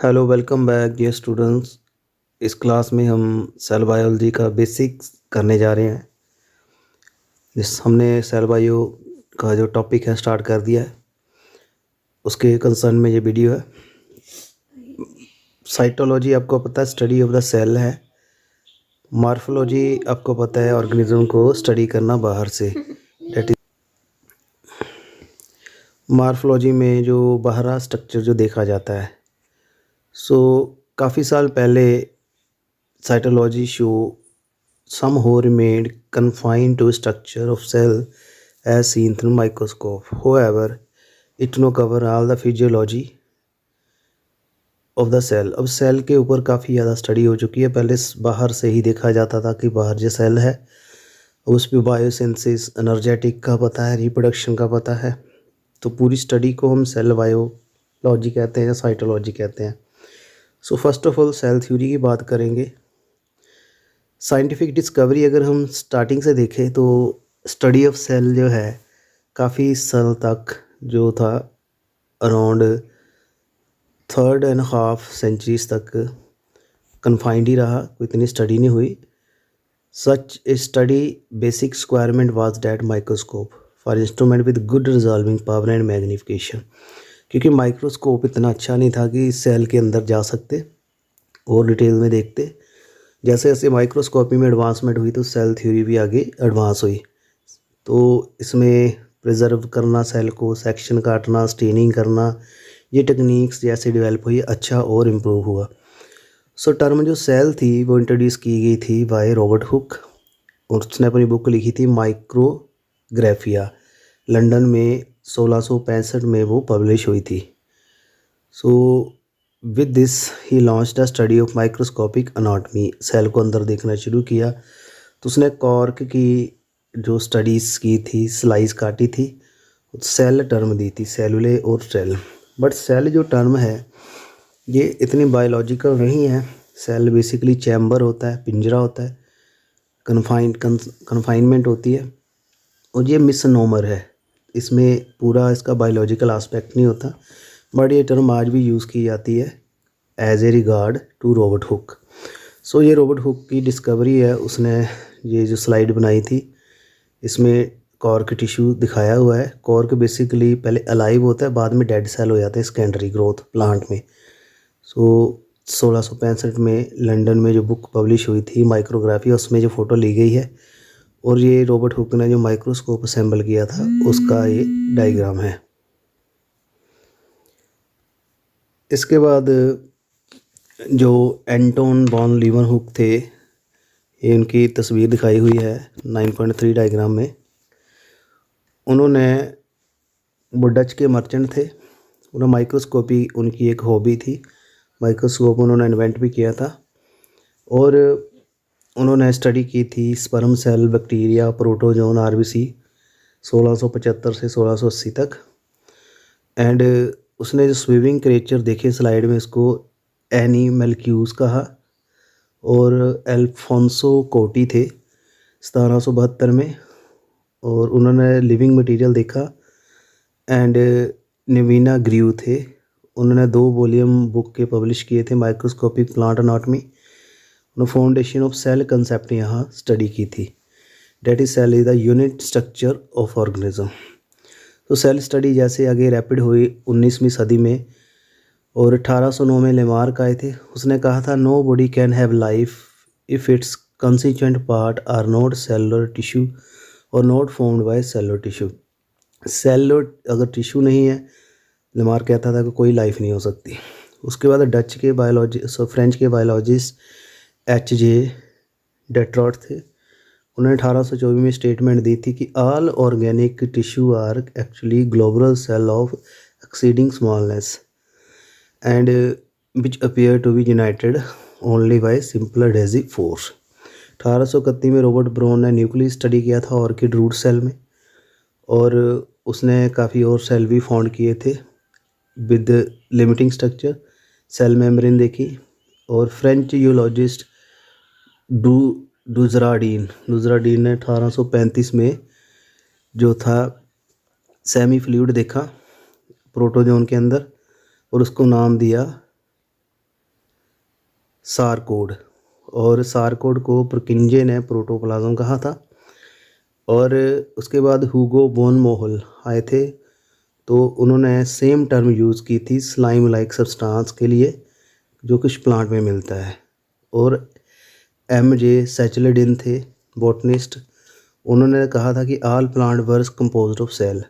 Hello welcome back dear students. इस class में हम सेल बायोलॉजी का बेसिक्स करने जा रहे हैं। हमने सेल बायो का जो टॉपिक है स्टार्ट कर दिया है, उसके कंसर्न में ये वीडियो है। साइटोलॉजी आपको पता है स्टडी ऑफ द सेल है। मॉर्फोलॉजी आपको पता है ऑर्गेनिज्म को स्टडी करना बाहर से। डेट इज मॉर्फोलॉजी में जो बाहरा स्ट्रक्चर जो देखा जाता है। काफ़ी साल पहले cytology show somehow remained confined to structure of cell as seen through microscope. However, it now cover all the physiology of the cell. अब सेल के ऊपर काफ़ी ज़्यादा स्टडी हो चुकी है। पहले बाहर से ही देखा जाता था कि बाहर जो सेल है उस पर बायोसिंथेसिस, एनर्जेटिक का पता है, रिप्रोडक्शन का पता है। तो पूरी स्टडी को हम सेल बायोलॉजी कहते हैं या साइटोलॉजी कहते हैं। First of all cell theory की बात करेंगे। साइंटिफिक डिस्कवरी अगर हम स्टार्टिंग से देखें तो स्टडी ऑफ सेल जो है काफ़ी साल तक जो था अराउंड 3.5 सेंचुरीज तक कन्फाइंड ही रहा, कोई इतनी स्टडी नहीं हुई। Such a study basic requirement was that microscope for instrument with good resolving power and magnification, क्योंकि माइक्रोस्कोप इतना अच्छा नहीं था कि सेल के अंदर जा सकते और डिटेल में देखते। जैसे जैसे माइक्रोस्कोपी में एडवांसमेंट हुई तो सेल थ्योरी भी आगे एडवांस हुई। तो इसमें प्रिजर्व करना सेल को, सेक्शन काटना, स्टेनिंग करना, ये टेक्निक्स जैसे डेवलप हुई अच्छा और इम्प्रूव हुआ। टर्म जो सेल थी वो इंट्रोड्यूस की गई थी बाय रॉबर्ट हुक और उसने अपनी बुक लिखी थी माइक्रोग्राफिया। लंदन में 1665 में वो पब्लिश हुई थी। With this he launch the study of microscopic anatomy. Cell को अंदर देखना शुरू किया तो उसने कॉर्क की जो स्टडीज़ की थी, स्लाइस काटी थी, सेल टर्म दी थी, सेलुले और सेल। बट सेल जो टर्म है ये इतनी बायोलॉजिकल नहीं है। सेल बेसिकली चैम्बर होता है, पिंजरा होता है, कन्फाइनमेंट होती है और ये मिसनोमर है। इसमें पूरा इसका बायोलॉजिकल आस्पेक्ट नहीं होता। बट ये टर्म आज भी यूज़ की जाती है as a regard to Robert Hooke. ये रॉबर्ट हुक की डिस्कवरी है। उसने ये जो स्लाइड बनाई थी इसमें कॉर्क टिश्यू दिखाया हुआ है। कॉर्क बेसिकली पहले अलाइव होता है, बाद में डेड सेल हो जाते हैं सेकेंडरी ग्रोथ प्लांट में। 1665 में लंदन में जो बुक पब्लिश हुई थी माइक्रोग्राफी, उसमें जो फ़ोटो ली गई है और ये रॉबर्ट हुक ने जो माइक्रोस्कोप असेंबल किया था उसका ये डायग्राम है। इसके बाद जो एंटोन वॉन लीवनहुक थे, ये उनकी तस्वीर दिखाई हुई है 9.3 डायग्राम में। उन्होंने वो डच के मर्चेंट थे। उन्हें माइक्रोस्कोपी उनकी एक हॉबी थी। माइक्रोस्कोप उन्होंने इन्वेंट भी किया था और उन्होंने स्टडी की थी sperm cell, bacteria, protozoan, RBC 1675 से 1680 तक। एंड उसने जो स्विमिंग क्रिएचर देखे स्लाइड में, इसको एनिमल्क्यूज कहा और अल्फोंसो कोटी थे 1772 में। और उन्होंने लिविंग मटेरियल देखा। एंड निवीना ग्रीव थे, उन्होंने 2 वॉल्यूम बुक के पब्लिश किए थे माइक्रोस्कोपिक प्लांट अनाटमी। उन्होंने फाउंडेशन ऑफ सेल कंसेप्ट यहाँ स्टडी की थी। That is cell is the unit structure of organism. Cell study जैसे आगे रैपिड हुई 19वीं सदी में और 1809 में लेमार्क आए थे। उसने कहा था no body can have life if its constituent part are not cellular tissue और not formed by cellular tissue. Cellular अगर टिश्यू नहीं है, लेमार्क कहता था कि कोई लाइफ नहीं हो सकती। उसके बाद डच के फ्रेंच के बायोलॉजिस्ट H.J. डेट्रॉट थे। उन्होंने 1824 में स्टेटमेंट दी थी कि all organic tissue are actually globular cell of exceeding smallness and which appear to be united only by simple adhesive force. 1831 में रॉबर्ट ब्राउन ने न्यूक्लियस स्टडी किया था ऑर्किड रूट सेल में और उसने काफ़ी और सेल भी फाउंड किए थे with limiting structure. Cell membrane देखी। और फ्रेंच यूलॉजिस्ट डुजराडीन ने 1835 में जो था सेमी फ्लूइड देखा प्रोटोजोन के अंदर और उसको नाम दिया सारकोड, और सारकोड को पुरकिंजे ने प्रोटोप्लाज्म कहा था। और उसके बाद हुगो बोन मोहल आए थे, तो उन्होंने सेम टर्म यूज़ की थी स्लाइम लाइक सब्सटेंस के लिए जो कुछ प्लांट में मिलता है। और MJ सैचलिडन थे बॉटनिस्ट, उन्होंने कहा था कि all plant were composed of cell.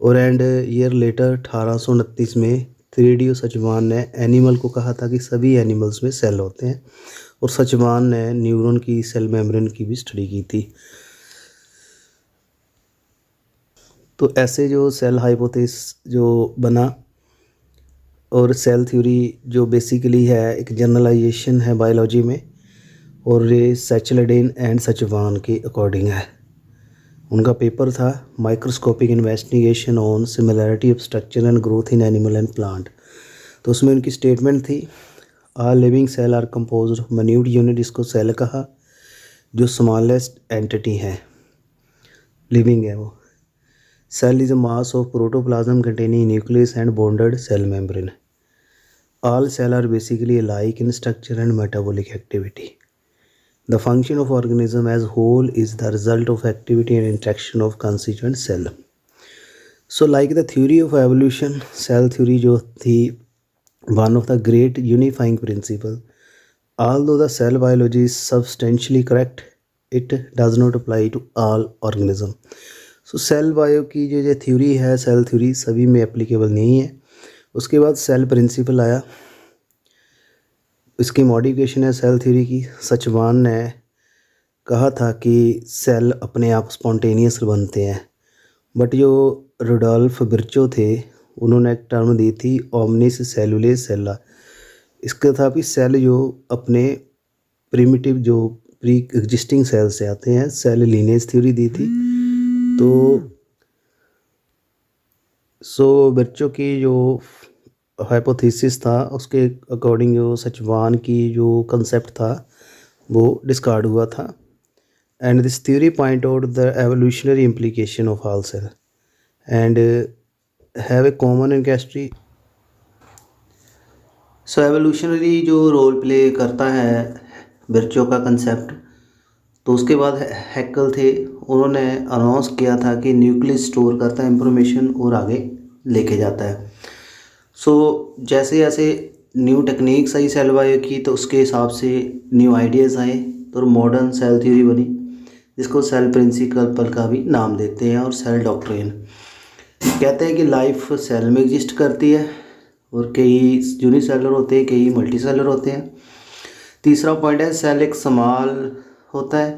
और एंड ईयर लेटर 1829 में 3D सचवान ने एनिमल को कहा था कि सभी एनिमल्स में सेल होते हैं, और सचवान ने न्यूरॉन की सेल मेम्ब्रेन की भी स्टडी की थी। तो ऐसे जो सेल हाइपोथेसिस जो बना, और सेल थ्योरी जो बेसिकली है एक जनरलाइजेशन है बायोलॉजी में, और ये सैचलिडन एंड सचवान के अकॉर्डिंग है। उनका पेपर था microscopic investigation on similarity of structure and growth in animal and plant. तो उसमें उनकी स्टेटमेंट थी all living cell are composed of minute unit, इसको सेल कहा, जो स्मॉलेस्ट एंटिटी है, लिविंग है वो। Cell is a mass of protoplasm containing nucleus and bonded cell membrane. All cells are basically alike in structure and metabolic activity. The function of organism as whole is the result of activity and interaction of constituent cell. So like the theory of evolution, cell theory जो थी one of the great unifying principle. Although the cell biology is substantially correct, it does not apply to all organism. So cell bio की जो theory है, cell theory सभी में applicable नहीं है। उसके बाद सेल प्रिंसिपल आया, इसकी मॉडिफिकेशन है सेल थ्योरी की। सचवान ने कहा था कि सेल अपने आप स्पॉन्टेनियस बनते हैं, बट जो रुडोल्फ विर्चो थे उन्होंने एक टर्म दी थी ओमनिस सेलुले सेला। इसका था कि सेल जो अपने प्रिमिटिव जो प्री एग्जिस्टिंग सेल से आते हैं, सेल लीनेज थ्योरी दी थी। तो विर्चो की जो हाइपोथेसिस था उसके अकॉर्डिंग जो सचवान की जो कंसेप्ट था वो डिस्कार्ड हुआ था। And this theory point out the evolutionary implication of all cell and have a common ancestry. So evolutionary जो रोल प्ले करता है विर्चो का कंसेप्ट, तो उसके बाद हैकल थे, उन्होंने अनाउंस किया था कि न्यूक्लियस स्टोर करता है इंफॉर्मेशन और आगे लेके जाता है। सो जैसे जैसे न्यू टेक्निक्स आई सेल बायो की, तो उसके हिसाब से न्यू आइडियाज़ आए, तो मॉडर्न सेल थ्योरी बनी, जिसको सेल प्रिंसिपल का भी नाम देते हैं, और सेल डॉक्ट्रिन। कहते हैं कि लाइफ सेल में एग्जिस्ट करती है, और कई यूनिसेलर होते हैं, कई मल्टीसेलर होते हैं। तीसरा पॉइंट है सेल एक स्मॉल होता है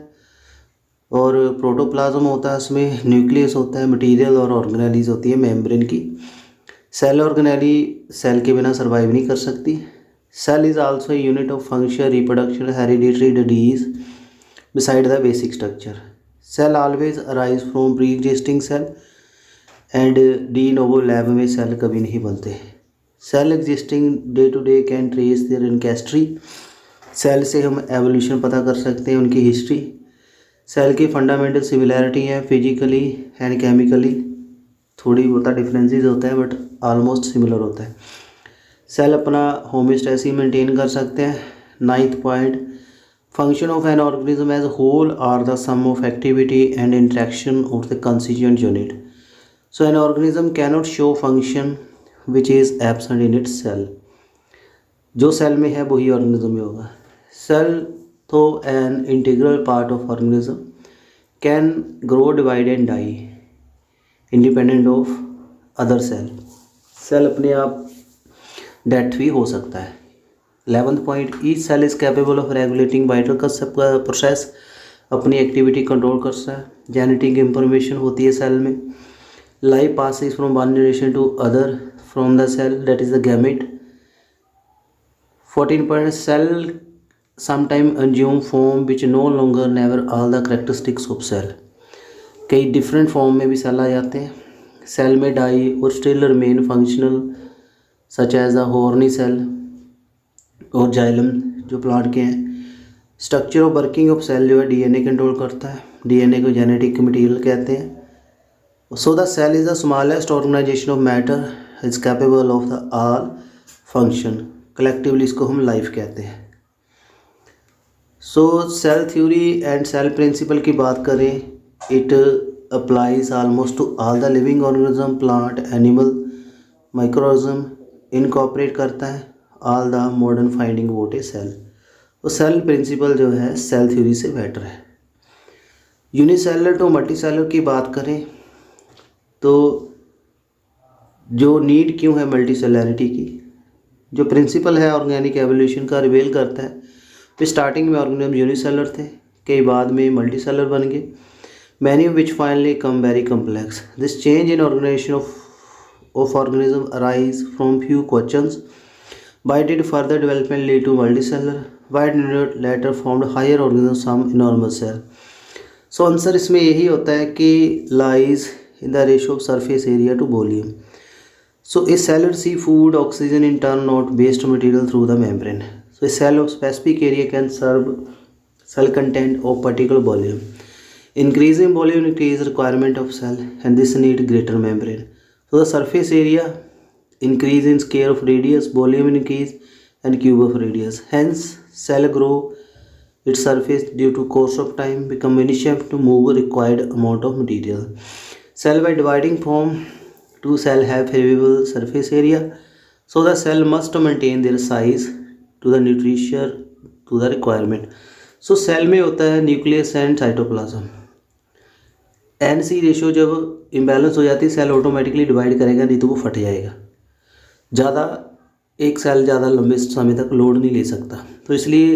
और प्रोटोप्लाज्म होता है, उसमें न्यूक्लियस होता है, मटेरियल और ऑर्गेनेलीज होती है मेम्ब्रेन की। सेल ऑर्गेनेली सेल के बिना सर्वाइव नहीं कर सकती। Cell is also a unit of function, reproduction, hereditary disease beside the basic structure. Cell always arise from pre existing cell and de novo lab में cell कभी नहीं बनते। Cell existing day to day can trace their ancestry. Cell से हम evolution पता कर सकते हैं, उनकी हिस्ट्री। सेल की फंडामेंटल सिमिलैरिटी है फिजिकली एंड केमिकली, थोड़ी बहुत डिफरेंसेस होता है बट ऑलमोस्ट सिमिलर होता है। सेल अपना होमियोस्टेसिस मेंटेन कर सकते हैं। 9th point, function of an organism as whole are the sum of activity and interaction of the constituent unit. So an organism cannot show function which is absent in its cell. जो cell में है वही organism में होगा। Cell तो an integral part of organism can grow, divide and die independent of other cell. Cell अपने आप death भी हो सकता है। 11th point, each cell is capable of regulating vital process, अपनी एक्टिविटी कंट्रोल कर सकता है। जेनेटिक इंफॉर्मेशन होती है सेल में। Life passes from one generation to other from the cell, that is the gamete. 14 point, cell sometime assume form which no longer never all the characteristics of cell. कई different form में भी cell आ जाते हैं। Cell में die और still remain functional such as the horny cell और xylem जो plant के हैं। Structure of working of cell जो है DNA कंट्रोल करता है। DNA को जेनेटिक मटेरियल कहते हैं। So the cell is the smallest organization of matter, is capable of the all function. Collectively इसको हम लाइफ कहते हैं। So cell theory and cell principle की बात करें, it applies almost to all the living organism, plant, animal, microorganism, incorporate करता है all the modern finding about a cell. तो सेल प्रिंसिपल जो है सेल थ्योरी से बेटर है। यूनिसेलर टू मल्टीसेलर की बात करें तो जो नीड क्यों है मल्टीसेलरिटी की, जो प्रिंसिपल है ऑर्गेनिक एवोल्यूशन का रिवेल करता है। फिर स्टार्टिंग में ऑर्गेनिज्म यूनिसेलर थे, कई बाद में मल्टीसेलर बन गए, many of which finally come very complex. This change in organisation of organism arise from few questions. Why did further development lead to multicellular? Why did not later formed higher organisms some enormous cell? So answer इसमें यही होता है कि lies in the ratio of surface area to volume. So a cell receive food, oxygen in turn not waste material through the membrane. So a cell of specific area can serve cell content of particular volume. Increasing volume increase requirement of cell and this need greater membrane. So the surface area increase in scale of radius, volume increase and cube of radius. Hence cell grow its surface due to course of time become inefficient to move required amount of material. Cell by dividing from two cell have favorable surface area. So the cell must maintain their size to the nutrition to the requirement. So cell में होता है nucleus and cytoplasm. NC ratio जब imbalance हो जाती है cell automatically divide करेगा, नहीं तो वो फट जाएगा। ज़्यादा एक सेल ज़्यादा लंबे समय तक लोड नहीं ले सकता, तो इसलिए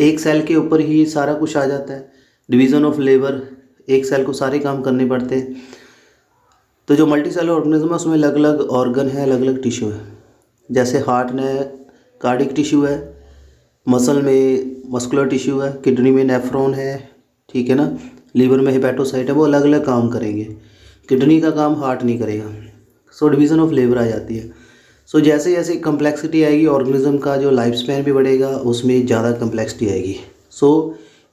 एक सेल के ऊपर ही सारा कुछ आ जाता है। डिवीज़न ऑफ लेबर, एक सेल को सारे काम करने पड़ते हैं। तो जो मल्टी सेलर ऑर्गेनिज्म है उसमें अलग अलग ऑर्गन है, अलग अलग टिश्यू है। जैसे हार्ट में कार्डिक टिश्यू है, मसल में मस्कुलर टिश्यू है, किडनी में नेफ्रॉन है, ठीक है ना, लीवर में हेपेटोसाइट है। वो अलग अलग काम करेंगे, किडनी का काम हार्ट नहीं करेगा। सो डिवीज़न ऑफ लेबर आ जाती है। सो जैसे जैसे कम्प्लेक्सिटी आएगी ऑर्गेनिज्म का जो लाइफ स्पैन भी बढ़ेगा, उसमें ज़्यादा कम्प्लेक्सिटी आएगी। सो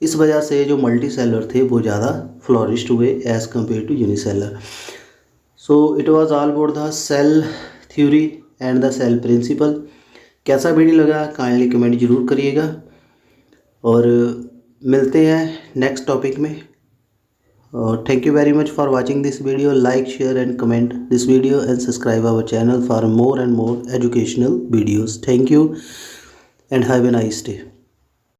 इस वजह से जो मल्टी सेलर थे वो ज़्यादा फ्लोरिश्ड हुए as compare to unicellular. So it was all about the cell theory and the cell principle. कैसा वीडियो लगा काइंडली कमेंट ज़रूर करिएगा और मिलते हैं नेक्स्ट टॉपिक में। Thank you very much for watching this video. Like, share and comment this video and subscribe our channel for more and more educational videos. Thank you and have a nice day.